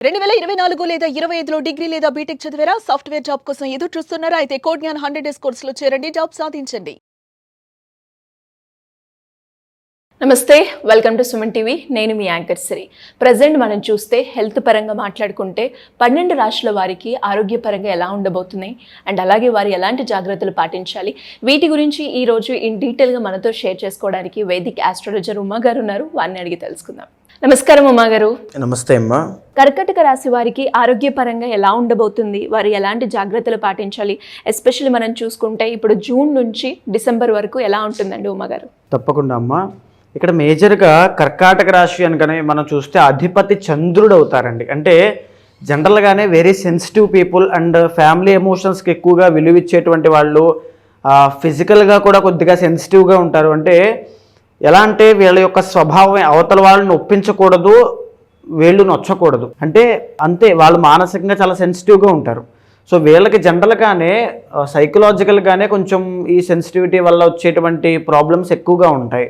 2024 లేదా 25లో డిగ్రీ లేదా బీటెక్ చదివారా? సాఫ్ట్వేర్ జాబ్ కోసం ఎదురు చూస్తున్నారా? అయితే కోడ్ జ్ఞాన్ 100 డేస్ కోర్సులో చేరండి, జాబ్ సాధించండి. నమస్తే, వెల్కమ్ టు సుమన్ టీవీ. నేను మీ యాంకర్ శ్రీ. ప్రజెంట్ మనం చూస్తే హెల్త్ పరంగా మాట్లాడుకుంటే 12 రాష్ట్రాల వారికి ఆరోగ్యపరంగా ఎలా ఉండబోతున్నాయి అండ్ అలాగే వారు ఎలాంటి జాగ్రత్తలు పాటించాలి, వీటి గురించి ఈ రోజు ఇన్ డీటెయిల్గా మనతో షేర్ చేసుకోవడానికి వేదిక్ ఆస్ట్రాలజర్ ఉమా గారు ఉన్నారు. వారిని అడిగి తెలుసుకుందాం. నమస్కారం ఉమా గారు. నమస్తే అమ్మా. కర్కాటక రాశి వారికి ఆరోగ్యపరంగా ఎలా ఉండబోతుంది, వారు ఎలాంటి జాగ్రత్తలు పాటించాలి, ఎస్పెషల్లీ మనం చూసుకుంటే ఇప్పుడు జూన్ నుంచి డిసెంబర్ వరకు ఎలా ఉంటుందండి ఉమా గారు? తప్పకుండా అమ్మా. ఇక్కడ మేజర్గా కర్కాటక రాశి అనగానే మనం చూస్తే అధిపతి చంద్రుడు అవుతారండి. అంటే జనరల్గానే very sensitive people and family ఎమోషన్స్కి ఎక్కువగా విలువిచ్చేటువంటి వాళ్ళు, ఫిజికల్గా కూడా కొద్దిగా సెన్సిటివ్గా ఉంటారు. అంటే ఎలా అంటే వీళ్ళ యొక్క స్వభావం అవతల వాళ్ళని ఒప్పించకూడదు, వీళ్ళు నొచ్చకూడదు, అంటే అంతే. వాళ్ళు మానసికంగా చాలా సెన్సిటివ్గా ఉంటారు. సో వీళ్ళకి జనరల్గానే సైకలాజికల్గానే కొంచెం ఈ సెన్సిటివిటీ వల్ల వచ్చేటువంటి ప్రాబ్లమ్స్ ఎక్కువగా ఉంటాయి.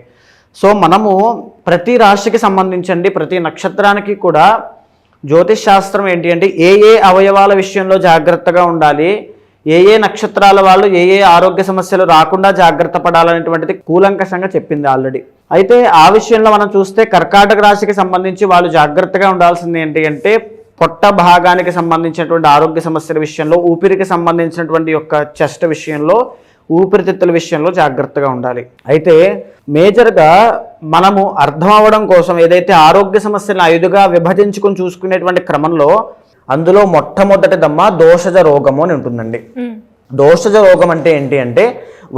సో మనము ప్రతి రాశికి సంబంధించండి, ప్రతి నక్షత్రానికి కూడా జ్యోతిష్ శాస్త్రం ఏంటి అంటే ఏ అవయవాల విషయంలో జాగ్రత్తగా ఉండాలి, ఏ నక్షత్రాల వాళ్ళు ఏ ఆరోగ్య సమస్యలు రాకుండా జాగ్రత్త పడాలనేటువంటిది కూలంకషంగా చెప్పింది ఆల్రెడీ. అయితే ఆ విషయంలో మనం చూస్తే కర్కాటక రాశికి సంబంధించి వాళ్ళు జాగ్రత్తగా ఉండాల్సింది ఏంటి అంటే పొట్ట భాగానికి సంబంధించినటువంటి ఆరోగ్య సమస్యల విషయంలో, ఊపిరికి సంబంధించినటువంటి యొక్క చెస్ట్ విషయంలో, ఊపిరితిత్తుల విషయంలో జాగ్రత్తగా ఉండాలి. అయితే మేజర్గా మనము అర్థం అవ్వడం కోసం ఏదైతే ఆరోగ్య సమస్యలను 5గా విభజించుకొని చూసుకునేటువంటి క్రమంలో అందులో మొట్టమొదటిదమ్మా దోషజ రోగము అని ఉంటుందండి. దోషజ రోగం అంటే ఏంటి అంటే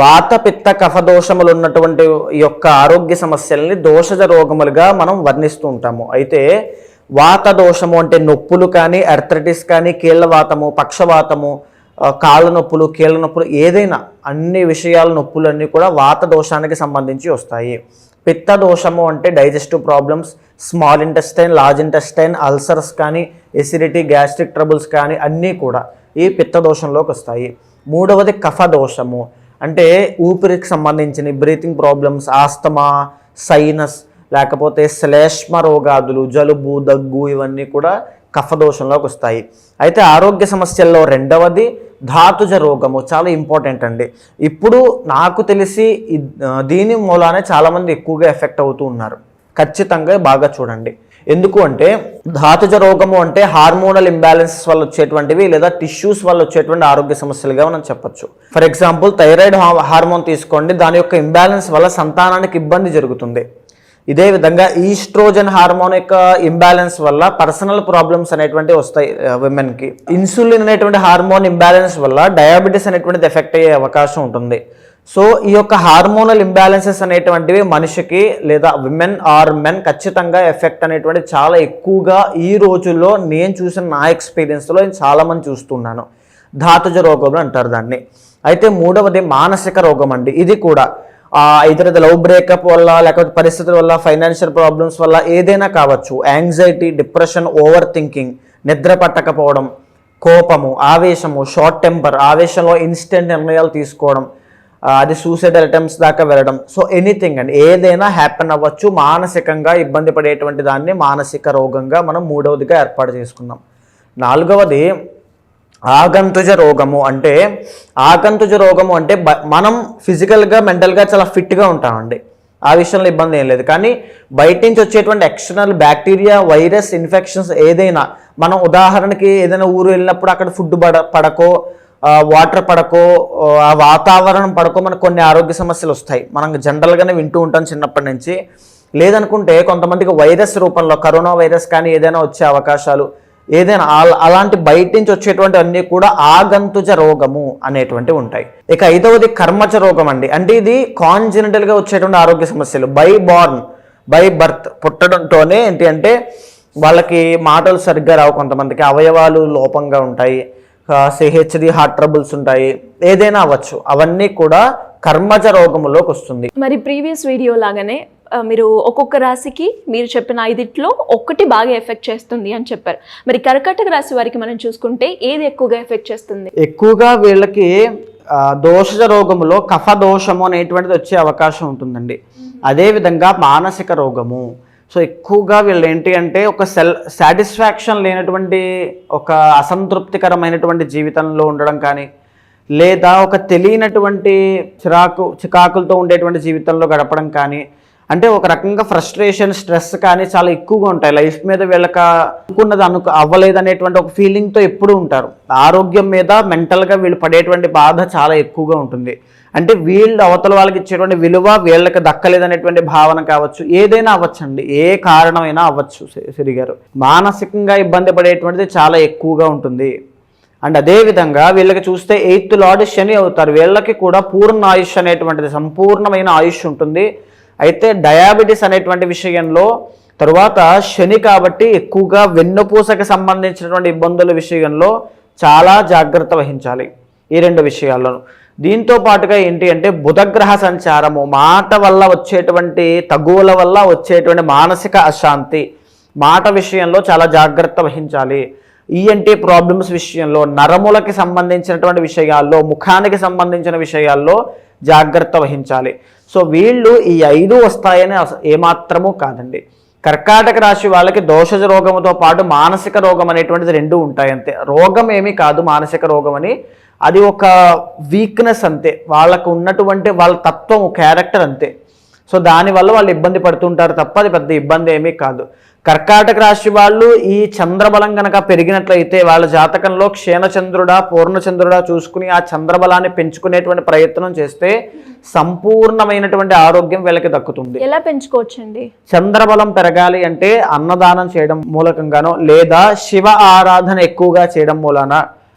వాత పిత్త కఫ దోషములు ఉన్నటువంటి యొక్క ఆరోగ్య సమస్యల్ని దోషజ రోగములుగా మనం వర్ణిస్తూ ఉంటాము. అయితే వాత దోషము అంటే నొప్పులు కానీ, ఆర్థరైటిస్ కానీ, కీళ్ళ వాతము, పక్షవాతము, కాళ్ళ నొప్పులు, కీళ్ళ నొప్పులు, ఏదైనా అన్ని విషయాల నొప్పులన్నీ కూడా వాత దోషానికి సంబంధించి వస్తాయి. పిత్త దోషము అంటే digestive problems, small intestine, large intestine, ulcers కానీ, ఎసిడిటీ, గ్యాస్ట్రిక్ ట్రబుల్స్ కానీ అన్నీ కూడా ఈ పిత్త దోషంలోకి వస్తాయి. మూడవది కఫ దోషము అంటే ఊపిరికి సంబంధించిన బ్రీతింగ్ ప్రాబ్లమ్స్, ఆస్తమా, సైనస్, లేకపోతే శ్లేష్మ రోగాదులు, జలుబు, దగ్గు, ఇవన్నీ కూడా కఫ దోషంలోకి వస్తాయి. అయితే ఆరోగ్య సమస్యల్లో రెండవది ధాతుజ రోగము, చాలా ఇంపార్టెంట్ అండి. ఇప్పుడు నాకు తెలిసి దీని మూలానే చాలామంది ఎక్కువగా ఎఫెక్ట్ అవుతూ ఉన్నారు. ఖచ్చితంగా బాగా చూడండి. ఎందుకు అంటే ధాతుజ రోగము అంటే హార్మోనల్ ఇంబ్యాలెన్సెస్ వల్ల వచ్చేటువంటివి లేదా టిష్యూస్ వల్ల వచ్చేటువంటి ఆరోగ్య సమస్యలుగా మనం చెప్పొచ్చు. ఫర్ ఎగ్జాంపుల్ థైరాయిడ్ హార్మోన్ తీసుకోండి, దాని యొక్క ఇంబ్యాలెన్స్ వల్ల సంతానానికి ఇబ్బంది జరుగుతుంది. ఇదే విధంగా ఈస్ట్రోజన్ హార్మోన్ యొక్క ఇంబ్యాలెన్స్ వల్ల పర్సనల్ ప్రాబ్లమ్స్ అనేటువంటివి వస్తాయి విమెన్కి. ఇన్సులిన్ అనేటువంటి హార్మోన్ ఇంబ్యాలెన్స్ వల్ల డయాబెటీస్ అనేటువంటిది ఎఫెక్ట్ అయ్యే అవకాశం ఉంటుంది. సో ఈ యొక్క హార్మోనల్ ఇంబ్యాలెన్సెస్ అనేటువంటివి మనిషికి లేదా విమెన్ ఆర్ మెన్ ఖచ్చితంగా ఎఫెక్ట్ అనేటువంటి చాలా ఎక్కువగా ఈ రోజుల్లో నేను చూసిన నా ఎక్స్పీరియన్స్లో చాలామంది చూస్తున్నాను. ధాతుజ రోగం అంటారు దాన్ని. అయితే మూడవది మానసిక రోగం అండి. ఇది కూడా ఇతర లవ్ బ్రేకప్ వల్ల, లేకపోతే పరిస్థితుల వల్ల, ఫైనాన్షియల్ ప్రాబ్లమ్స్ వల్ల ఏదైనా కావచ్చు. యాంగ్జైటీ, డిప్రెషన్, ఓవర్ థింకింగ్, నిద్ర పట్టకపోవడం, కోపము, ఆవేశము, షార్ట్ టెంపర్, ఆవేశంలో ఇన్స్టెంట్ నిర్ణయాలు తీసుకోవడం, అది సూసైడల్ అటెంప్ట్స్ దాకా వెళ్ళడం. సో ఎనీథింగ్ అండి, ఏదైనా హ్యాపెన్ అవ్వచ్చు. మానసికంగా ఇబ్బంది పడేటువంటి దాన్ని మానసిక రోగంగా మనం మూడవదిగా ఏర్పాటు చేసుకున్నాం. నాలుగవది ఆగంతుజ రోగము. అంటే ఆగంతుజ రోగము అంటే మనం ఫిజికల్గా, మెంటల్గా చాలా ఫిట్గా ఉంటామండి, ఆ విషయంలో ఇబ్బంది ఏం లేదు. కానీ బయట నుంచి వచ్చేటువంటి ఎక్స్టర్నల్ బ్యాక్టీరియా, వైరస్, ఇన్ఫెక్షన్స్ ఏదైనా, మనం ఉదాహరణకి ఏదైనా ఊరు వెళ్ళినప్పుడు అక్కడ ఫుడ్ పడకో, వాటర్ పడకో, ఆ వాతావరణం పడకో మనకు కొన్ని ఆరోగ్య సమస్యలు వస్తాయి. మనం జనరల్గానే వింటూ ఉంటాం చిన్నప్పటి నుంచి. లేదనుకుంటే కొంతమందికి వైరస్ రూపంలో కరోనా వైరస్ కానీ ఏదైనా వచ్చే అవకాశాలు, ఏదైనా అలాంటి బయట నుంచి వచ్చేటువంటి అన్నీ కూడా ఆగంతుజ రోగము అనేటువంటివి ఉంటాయి. ఇక ఐదవది కర్మజ రోగం అండి. అంటే ఇది కాన్జెనిటల్గా వచ్చేటువంటి ఆరోగ్య సమస్యలు. బై బర్త్, పుట్టడంతోనే ఏంటి అంటే వాళ్ళకి మాటలు సరిగ్గా రావు, కొంతమందికి అవయవాలు లోపంగా ఉంటాయి, సిహెచ్డి, హార్ట్ ట్రబుల్స్ ఉంటాయి, ఏదైనా అవ్వచ్చు. అవన్నీ కూడా కర్మజ రోగములోకి వస్తుంది. మరి ప్రీవియస్ వీడియో లాగానే మీరు ఒక్కొక్క రాశికి మీరు చెప్పిన 5 ఒక్కటి బాగా ఎఫెక్ట్ చేస్తుంది అని చెప్పారు. మరి కర్కాటక రాశి వారికి మనం చూసుకుంటే ఏది ఎక్కువగా ఎఫెక్ట్ చేస్తుంది? ఎక్కువగా వీళ్ళకి దోషజ రోగములో కఫ దోషము అనేటువంటిది వచ్చే అవకాశం ఉంటుందండి. అదేవిధంగా మానసిక రోగము, సో ఎక్కువగా వీళ్ళు ఏంటి అంటే ఒక సాటిస్ఫాక్షన్ లేనటువంటి ఒక అసంతృప్తికరమైనటువంటి జీవితంలో ఉండడం కానీ, లేదా ఒక తెలియనటువంటి చికాకులతో ఉండేటువంటి జీవితంలో గడపడం కానీ, అంటే ఒక రకంగా ఫ్రస్ట్రేషన్, స్ట్రెస్ కానీ చాలా ఎక్కువగా ఉంటాయి. లైఫ్ మీద వీళ్ళకి అనుకున్నది అవ్వలేదనేటువంటి ఒక ఫీలింగ్తో ఎప్పుడూ ఉంటారు. ఆరోగ్యం మీద మెంటల్గా వీళ్ళు పడేటువంటి బాధ చాలా ఎక్కువగా ఉంటుంది. అంటే వీళ్ళు అవతల వాళ్ళకి ఇచ్చేటువంటి విలువ వీళ్ళకి దక్కలేదనేటువంటి భావన కావచ్చు, ఏదైనా అవ్వచ్చండి, ఏ కారణమైనా అవ్వచ్చు. సిరి గారు మానసికంగా ఇబ్బంది పడేటువంటిది చాలా ఎక్కువగా ఉంటుంది. అండ్ అదేవిధంగా వీళ్ళకి చూస్తే 8th లార్డ్ శని అవుతారు. వీళ్ళకి కూడా పూర్ణ ఆయుష్ అనేటువంటిది, సంపూర్ణమైన ఆయుష్ ఉంటుంది. అయితే డయాబెటీస్ అనేటువంటి విషయంలో, తరువాత శని కాబట్టి ఎక్కువగా వెన్నుపూసకి సంబంధించినటువంటి ఇబ్బందుల విషయంలో చాలా జాగ్రత్త వహించాలి ఈ 2 విషయాల్లోనూ. దీంతో పాటుగా ఏంటి అంటే బుధగ్రహ సంచారము, మాట వల్ల వచ్చేటువంటి తగువుల వల్ల వచ్చేటువంటి మానసిక అశాంతి, మాట విషయంలో చాలా జాగ్రత్త వహించాలి. ఈఎన్టీ ప్రాబ్లమ్స్ విషయంలో, నరములకి సంబంధించినటువంటి విషయాల్లో, ముఖానికి సంబంధించిన విషయాల్లో జాగ్రత్త వహించాలి. సో వీళ్ళు ఈ 5 వస్తాయని ఏమాత్రమూ కాదండి. కర్కాటక రాశి వాళ్ళకి దోషజ రోగముతో పాటు మానసిక రోగం అనేటువంటిది 2 ఉంటాయి అంతే. రోగం ఏమీ కాదు మానసిక రోగం అని, అది ఒక వీక్నెస్ అంతే. వాళ్ళకు ఉన్నటువంటి వాళ్ళ తత్వం, క్యారెక్టర్ అంతే. సో దానివల్ల వాళ్ళు ఇబ్బంది పడుతుంటారు తప్ప అది పెద్ద ఇబ్బంది ఏమీ కాదు. కర్కాటక రాశి వాళ్ళు ఈ చంద్రబలం కనుక పెరిగినట్లయితే వాళ్ళ జాతకంలో క్షీణచంద్రుడా పూర్ణచంద్రుడా చూసుకుని ఆ చంద్రబలాన్ని పెంచుకునేటువంటి ప్రయత్నం చేస్తే సంపూర్ణమైనటువంటి ఆరోగ్యం వీళ్ళకి దక్కుతుంది. ఎలా పెంచుకోవచ్చండి? చంద్రబలం పెరగాలి అంటే అన్నదానం చేయడం మూలకంగానో, లేదా శివ ఆరాధన ఎక్కువగా చేయడం మూలాన,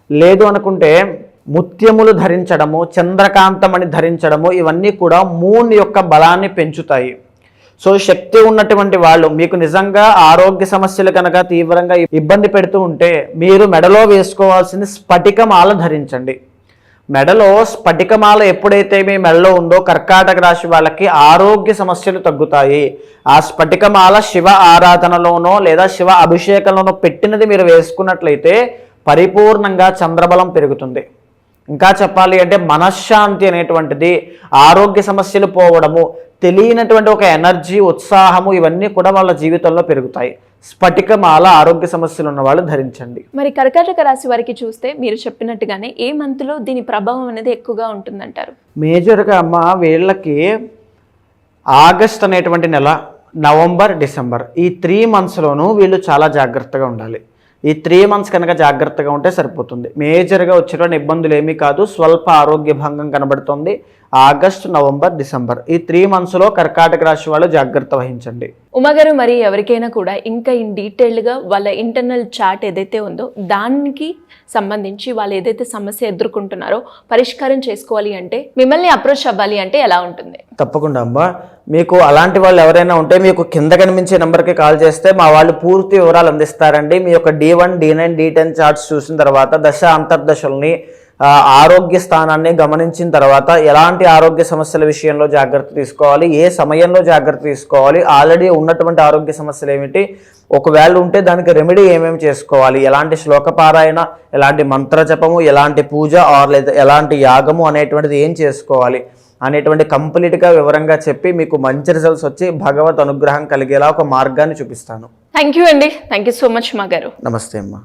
లేదు అనుకుంటే ముత్యములు ధరించడము, చంద్రకాంతమణి ధరించడము, ఇవన్నీ కూడా మూన్ యొక్క బలాన్ని పెంచుతాయి. సో శక్తి ఉన్నటువంటి వాళ్ళు, మీకు నిజంగా ఆరోగ్య సమస్యలు కనుక తీవ్రంగా ఇబ్బంది పెడుతూ ఉంటే మీరు మెడలో వేసుకోవాల్సింది స్ఫటికమాల ధరించండి. మెడలో స్ఫటికమాల ఎప్పుడైతే మీ మెడలో ఉందో కర్కాటక రాశి వాళ్ళకి ఆరోగ్య సమస్యలు తగ్గుతాయి. ఆ స్ఫటికమాల శివ ఆరాధనలోనో లేదా శివ అభిషేకంలోనో పెట్టినది మీరు వేసుకున్నట్లయితే పరిపూర్ణంగా చంద్రబలం పెరుగుతుంది. ఇంకా చెప్పాలి అంటే మనశ్శాంతి అనేటువంటిది, ఆరోగ్య సమస్యలు పోవడము, తెలియనటువంటి ఒక ఎనర్జీ, ఉత్సాహము, ఇవన్నీ కూడా వాళ్ళ జీవితంలో పెరుగుతాయి. స్ఫటికమాల ఆరోగ్య సమస్యలు ఉన్న వాళ్ళు ధరించండి. మరి కర్కాటక రాశి వారికి చూస్తే మీరు చెప్పినట్టుగానే ఏ మంత్లో దీని ప్రభావం అనేది ఎక్కువగా ఉంటుందంటారు? మేజర్గా అమ్మ వీళ్ళకి ఆగస్ట్ అనేటువంటి నెల, నవంబర్, డిసెంబర్, ఈ 3 monthsలోనూ వీళ్ళు చాలా జాగ్రత్తగా ఉండాలి. ఈ 3 months కనుక జాగ్రత్తగా ఉంటే సరిపోతుంది. మేజర్గా వచ్చేటువంటి ఇబ్బందులు ఏమీ కాదు. స్వల్ప ఆరోగ్య భంగం కనబడుతుంది. ఆగస్ట్, నవంబర్, డిసెంబర్, ఈ 3 monthsలో కర్కాటక రాశి వాళ్ళు జాగ్రత్త వహించండి. ఉమాగారు, మరి ఎవరికైనా కూడా ఇంకా డీటెయిల్డ్గా వాళ్ళ ఇంటర్నల్ చార్ట్ ఏదైతే ఉందో దానికి సంబంధించి వాళ్ళు ఏదైతే సమస్య ఎదుర్కొంటున్నారో పరిష్కారం చేసుకోవాలి అంటే, మిమ్మల్ని అప్రోచ్ అవ్వాలి అంటే ఎలా ఉంటుంది? తప్పకుండా అమ్మా, మీకు అలాంటి వాళ్ళు ఎవరైనా ఉంటే మీకు కింద కనిపించే నెంబర్కి కాల్ చేస్తే మా వాళ్ళు పూర్తి వివరాలు అందిస్తారండి. మీ యొక్క D1, D9, D10 చార్ట్స్ చూసిన తర్వాత దశ అంతర్దశల్ని, ఆరోగ్య స్థానాన్ని గమనించిన తర్వాత ఎలాంటి ఆరోగ్య సమస్యల విషయంలో జాగ్రత్త తీసుకోవాలి, ఏ సమయంలో జాగ్రత్త తీసుకోవాలి, ఆల్రెడీ ఉన్నటువంటి ఆరోగ్య సమస్యలు ఏమిటి, ఒకవేళ ఉంటే దానికి రెమెడీ ఏమేమి చేసుకోవాలి, ఎలాంటి శ్లోకపారాయణ, ఎలాంటి మంత్రజపము, ఎలాంటి పూజ లేదా ఎలాంటి యాగము అనేటువంటిది ఏం చేసుకోవాలి అనేటువంటి కంప్లీట్గా వివరంగా చెప్పి మీకు మంచి రిజల్ట్స్ వచ్చి భగవత్ అనుగ్రహం కలిగేలా ఒక మార్గాన్ని చూపిస్తాను. థ్యాంక్ యూ అండి. థ్యాంక్ యూ సో మచ్ మా గారు. నమస్తే అమ్మా.